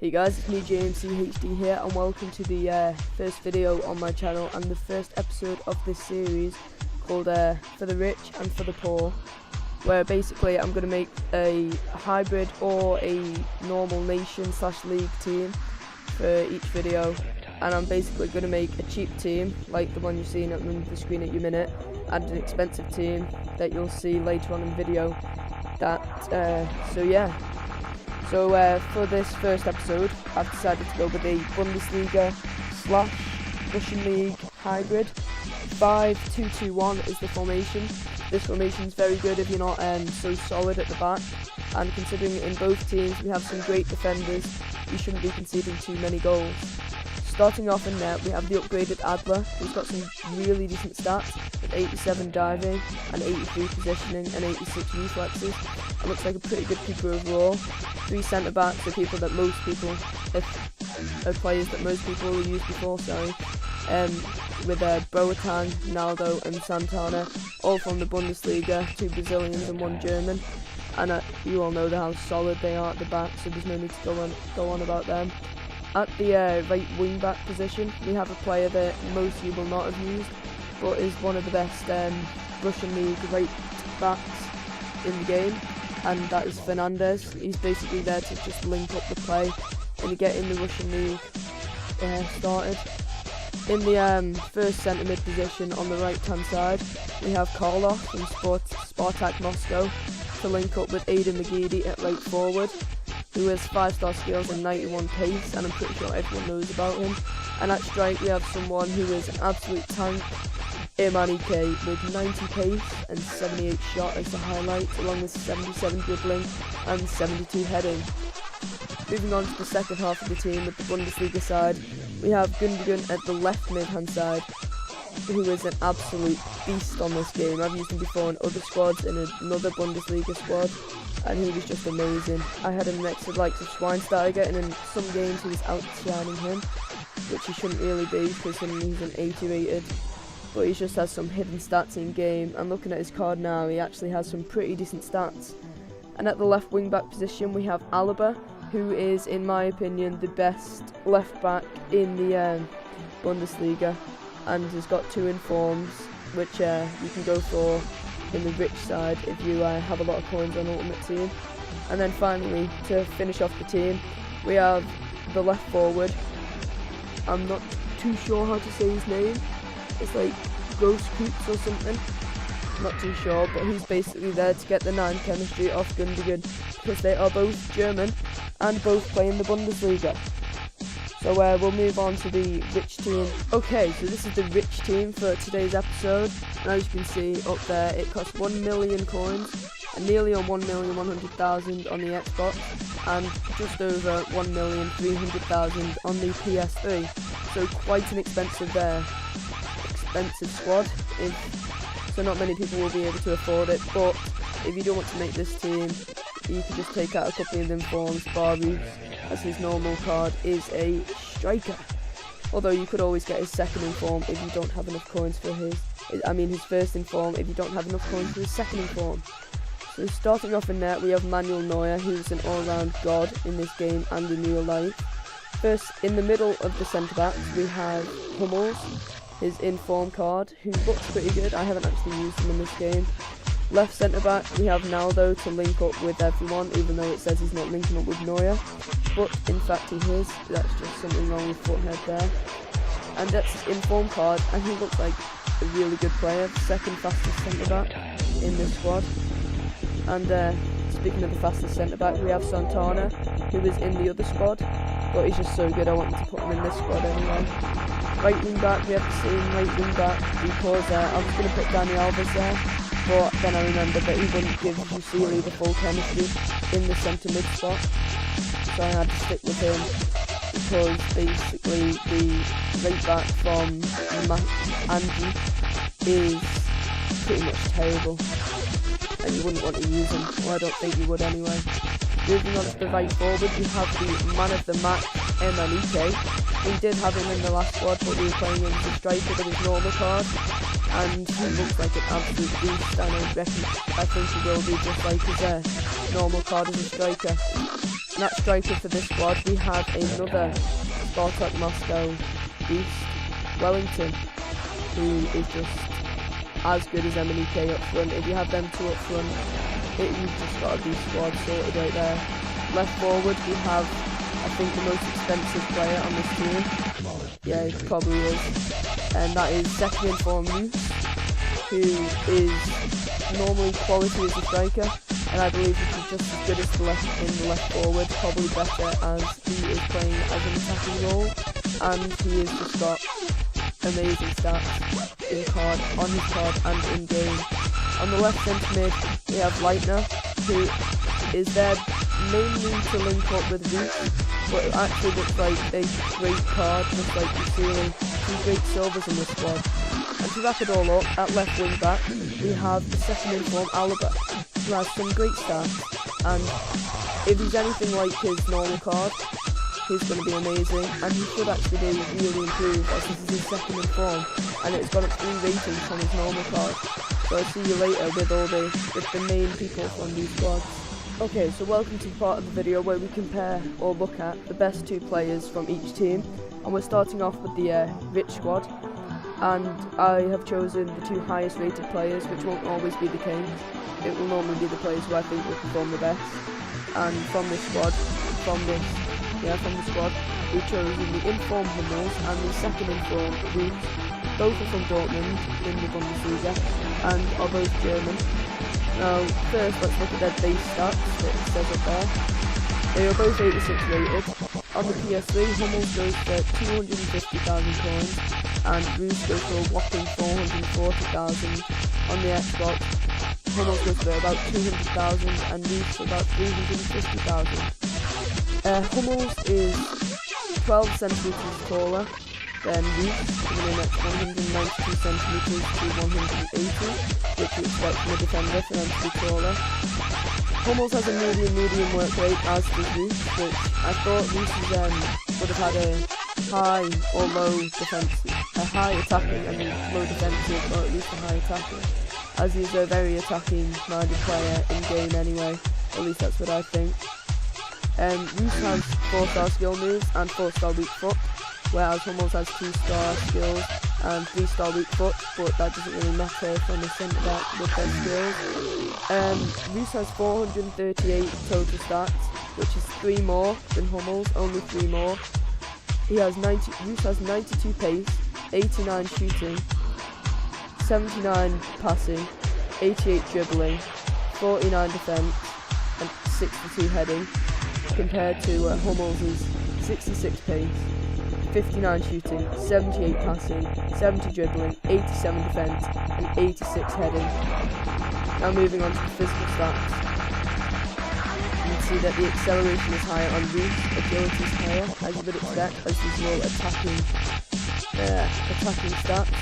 Hey guys, it's me JMCHD here, and welcome to the first video on my channel and the first episode of this series called For the Rich and for the Poor, where basically I'm going to make a hybrid or a normal nation/league team for each video, and I'm basically going to make a cheap team like the one you're seeing on the screen at your minute, and an expensive team that you'll see later on in the video. So for this first episode, I've decided to go with a Bundesliga / Russian League hybrid. 5-2-2-1 is the formation. This formation is very good if you're not so solid at the back, and considering in both teams we have some great defenders, you shouldn't be conceding too many goals. Starting off in net, we have the upgraded Adler, who's got some really decent stats, with 87 diving and 83 positioning and 86 reflexes, and looks like a pretty good keeper overall. 3 centre backs are players that most people will use before, with Boateng, Naldo and Santana, all from the Bundesliga, 2 Brazilians and 1 German, and you all know how solid they are at the back, so there's no need to go on about them. At the right wing back position, we have a player that most of you will not have used, but is one of the best Russian League right backs in the game, and that is Fernandez. He's basically there to just link up the play and get in the Russian League started. In the first centre mid position on the right hand side, we have Karlov from Spartak Moscow to link up with Aidan McGeady at right forward, who has 5-star skills and 91 pace, and I'm pretty sure everyone knows about him. And at strike we have someone who is an absolute tank, Ike, with 90 pace and 78 shot as the highlight, along with 77 dribbling and 72 heading. Moving on to the second half of the team with the Bundesliga side, we have Gundogan at the left mid-hand side, who is an absolute beast on this game. I've used him before in other squads, in another Bundesliga squad, and he was just amazing. I had him next to the likes of Schweinsteiger, and in some games he was outshining him, which he shouldn't really be because he's an 80 rated, but he just has some hidden stats in game, and looking at his card now, he actually has some pretty decent stats. And at the left wing back position we have Alaba, who is, in my opinion, the best left back in the Bundesliga, and has got 2 informs, which you can go for in the rich side if you have a lot of coins on Ultimate Team. And then finally, to finish off the team, we have the left forward. I'm not too sure how to say his name. It's like Gross Coops or something. Not too sure, but he's basically there to get the 9 chemistry off Gundogan, because they are both German and both play in the Bundesliga. So we'll move on to the rich team. Okay, so this is the rich team for today's episode. And as you can see up there, it costs 1 million coins, and nearly on 1,100,000 on the Xbox, and just over 1,300,000 on the PS3. So quite an expensive squad. So not many people will be able to afford it, but if you don't want to make this team, you can just take out a couple of them forms. Barus, as his normal card, is a striker. Although you could always get his second inform if you don't have enough coins for his first inform if you don't have enough coins for his second inform. So starting off in net, we have Manuel Neuer, who's an all-round god in this game and in real life. First, in the middle of the centre-backs, we have Hummels, his inform card, who looks pretty good. I haven't actually used him in this game. Left centre-back, we have Naldo to link up with everyone, even though it says he's not linking up with Neuer. But in fact he is. That's just something wrong with Foothead there. And that's his inform card, and he looks like a really good player, second fastest centre-back in this squad. And speaking of the fastest centre-back, we have Santana, who is in the other squad, but he's just so good I wanted to put him in this squad anyway. Right wing back, we have the same right wing back, because I was going to put Dani Alves there, but then I remembered that he wouldn't give Jusili the full chemistry in the centre mid spot, so I had to stick with him, because basically the right back from Angie is pretty much terrible, and you wouldn't want to use him, or I don't think you would anyway. Moving on to the right forward, we have the man of the match, Ike. We did have him in the last squad, but we were playing him as a striker with his normal card, and he looks like an absolute beast, and I think he will be just like his normal card as a striker. That striker for this squad, we have another Spartak Moscow beast, Wellington, who is just as good as MNEK up front. If you have them two up front, you've just got a beast squad sorted right there. Left forward, we have, I think, the most expensive player on this team. Yeah, he probably is. And that is second in form Roos, who is normally quality as a striker, and I believe he's just as good as the left forward, probably better as he is playing as an attacking role, and he has just got amazing stats on his card and in game. On the left centre mid, we have Leitner, who is there mainly to link up with Roos, but it actually looks like a great card, just like you see two great silvers in this squad. And to wrap it all up, at left wing back, we have the second in form Alaba, who has some great stats, and if he's anything like his normal card, he's going to be amazing, and he should actually be really improved, as this is his second in form, and it's got up 3 ratings from his normal card. So I'll see you later with the main people from these squads. Okay, so welcome to the part of the video where we compare or look at the best 2 players from each team, and we're starting off with the rich squad, and I have chosen the 2 highest rated players, which won't always be the case. It will normally be the players who I think will perform the best. And from the squad, we've chosen the in-form Hummels and the second in-form Roos. Both are from Dortmund in the Bundesliga and are both German. Now, first let's look at their base stats that it says up there. They are both 86 rated. On the PS3, Hummels goes for 250,000 coins and Roos goes for a whopping 440,000. On the Xbox, Hummels goes for about 200,000 and Roos for about 350,000. Hummels is 12 centimeters taller than Roos, coming in at 192 centimeters to 180, which you expect from a defender for them to be taller. Hummels has a medium work rate, as does Roos, which I thought Roos would have had a high or low defensive, a high attacking and low defensive, or at least a high attacking, as he's a very attacking minded player in game anyway, at least that's what I think. Roos has 4-star skill moves and 4-star weak foot, whereas Hummels has 2-star skills and 3-star weak foot, but that doesn't really matter from the centre back with their skills. Roos has 438 total stats, which is 3 more than Hummels, only 3 more. Roos has 92 pace, 89 shooting, 79 passing, 88 dribbling, 49 defence, and 62 heading, compared to Hummels' 66 pace, 59 shooting, 78 passing, 70 dribbling, 87 defence, and 86 heading. Now moving on to the physical stats. You can see that the acceleration is higher on Roos, agility is higher, as you would expect, as these are all attacking stats.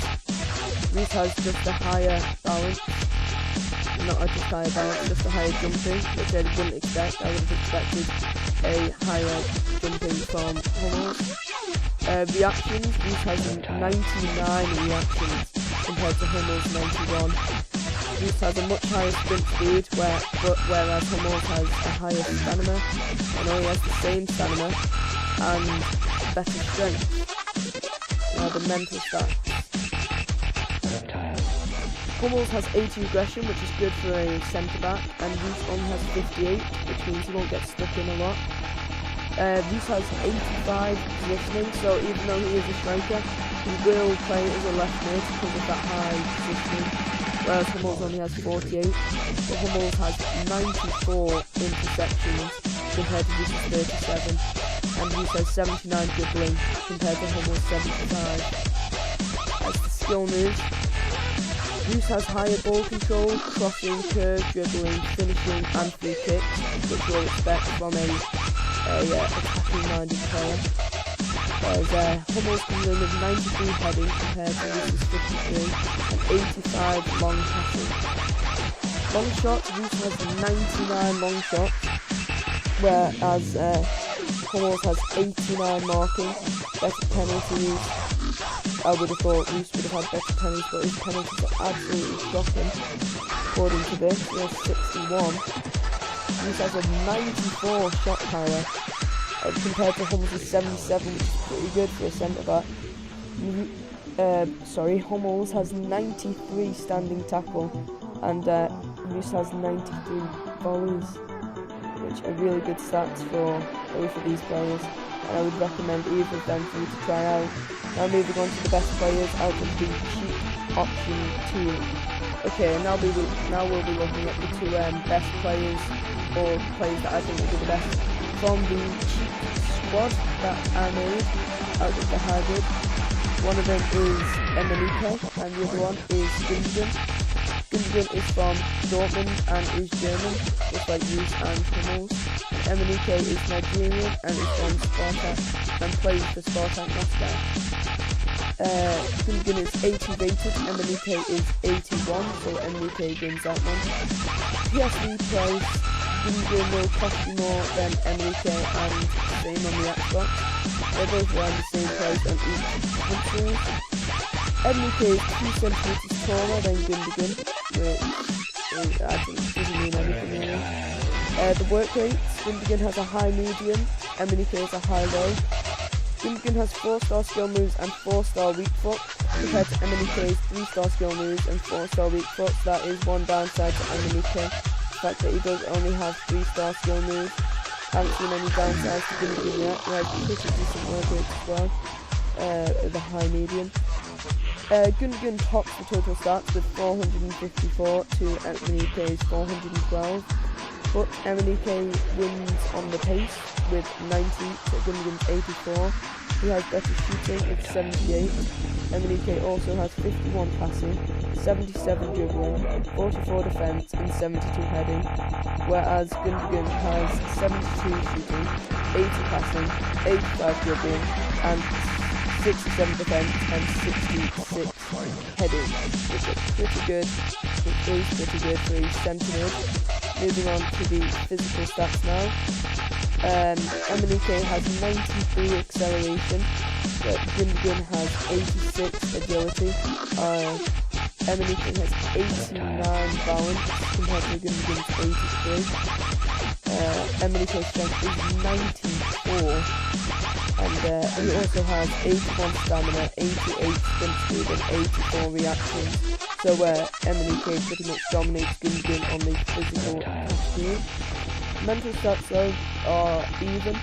Roos has just a higher balance, not just higher balance, just a higher jumping, which I wouldn't expect. I would have expected a higher jumping from Hummels. Reactions, Roos has 99 reactions compared to Hummels' 91. Roos has a much higher sprint speed, whereas Hummels has a higher stamina. I know he has the same stamina and better strength. Now the mental stats. Hummels has 80 aggression, which is good for a centre-back, and Roos only has 58, which means he won't get stuck in a lot. Roos has 85 positioning, so even though he is a striker, he will play as a left mid because of that high positioning, whereas Hummels only has 48, but Hummels has 94 interceptions compared to Roos' 37, and Roos has 79 dribbling compared to Hummels' 75. As the skill moves, Roos has higher ball control, crossing, curve, dribbling, finishing and free kicks, which you'll expect from a attacking-minded player. Whereas Hummels comes in with 93 heading compared to Roos' 53 and 85 long passing. Long shots, Roos has 99 long shots, whereas Hummels has 89 marking, better penalties. I would have thought Roos would have had better penalties, but his penalties are absolutely shocking. According to this, he has 61. Roos has a 94 shot power. Compared to Hummels' 77, which is pretty good for a centre-back. Hummels has 93 standing tackle, and Reus has 93 volleys, which are really good stats for both of these players, and I would recommend either of them for you to try out. Now moving on to the best players out of the cheap option 2. Okay, and now we'll be looking at the 2 best players, or players that I think will be the best from the cheap squad that I made out of the hybrid. One of them is Emenike, and the other one is Gundogan. Gundogan is from Dortmund and is German, just like Reus and Hummels. Emenike is Nigerian and is from Spartak and plays for Spartak Moscow. Gundogan is 80 rated, Emenike is 81, so Emenike wins that one. PSV price, Gundogan will cost you more than Emenike and same on the Xbox. They're both around the same price on each console. Emenike is 2 cm taller than Gundogan, which I think doesn't mean anything really. The work rates, Gundogan has a high medium, Emenike has a high low. Gundogan has 4-star skill moves and 4-star weak foot, compared to Emenike's 3-star skill moves and 4-star weak foot. So that is one downside to Emenike, the fact that he does only have 3-star skill moves. I haven't seen any downsides to Gundogan yet. He has pretty decent work rates as well, the high medium. Gundogan tops the total stats with 454 to Emenike's 412, but Emenike wins on the pace with 90 to Gundogan's 84. He has better shooting with 78. Emenike also has 51 passing, 77 dribbling, 44 defence and 72 heading, whereas Gundogan has 72 shooting, 80 passing, 85 dribbling and 67 defence and 66 heading, which is pretty good. It is pretty good for a centre mid. Moving on to the physical stats now. Emenike has 93 acceleration, but Gundogan has 86 agility. Emenike has 89 balance compared to Gundogan's 83. Emenike's strength is 94. And he also has 81 stamina, 88 sprint speed and 84 reactions. So Emenike pretty much dominates Gundogan on the physical category. Mental stats though are even,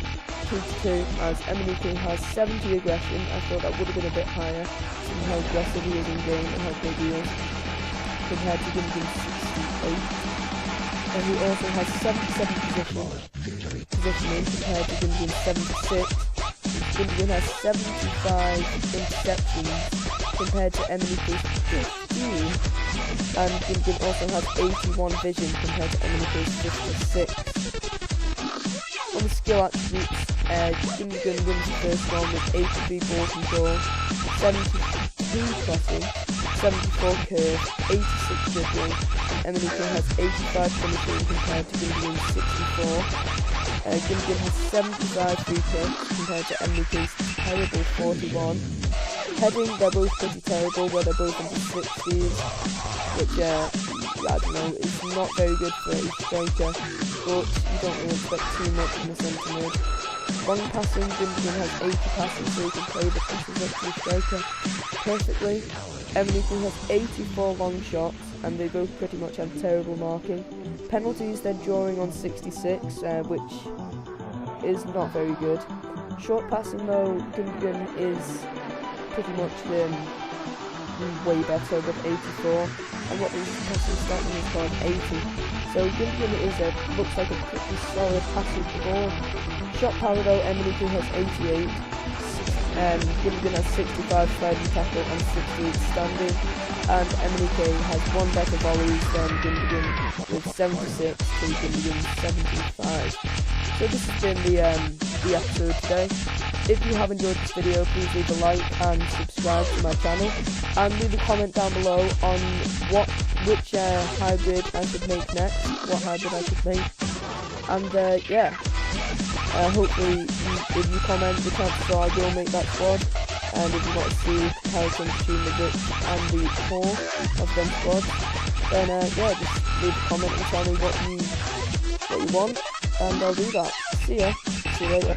2-2, as Emenike has 70 aggression. I thought that would have been a bit higher, seeing how aggressive he is in game and how big he is, compared to Gundogan's 68. And he also has 77 positioning compared to Gundogan's 76. Gundogan has 75 interceptions compared to Emenike's 15, and Gundogan also has 81 vision compared to Emenike's 56. On the skill attributes, Gundogan wins the first one with 83 ball control, 72 crossing, 74 curve, 86 dribbling, and Emenike has 85 finishing compared to Gundogan's 64. Gundogan has 75 free kicks compared to Emenike's terrible 41. Heading, they're both pretty terrible, where they're both into 60s, which, I don't know, is not very good for a striker, but you don't really expect too much from a centre mid. Long passing, Gundogan has 80 passing, so he can play the passes up to the striker perfectly. Emenike has 84 long shots, and they both pretty much have terrible marking. Penalties, they're drawing on 66, which is not very good. Short passing though, Gundogan is pretty much way better with 84, and what is passing starting is called 80. So Gundogan looks like a pretty solid passer of the ball. Shot power though, Emenike has 88. Gundogan has 65 sliding tackle and 68 standing, and Emenike has one better volleys than Gundogan with 76 to Gundogan's 75. So this has been the episode today. If you have enjoyed this video, please leave a like and subscribe to my channel, and leave a comment down below on which hybrid I should make next, what hybrid I should make, and yeah. Hopefully, if you comment, the chances are I will make that squad. And if you want to see a comparison between the rich and the poor of them squads, then yeah, just leave a comment and tell me what you want, and I'll do that. See ya. See you later.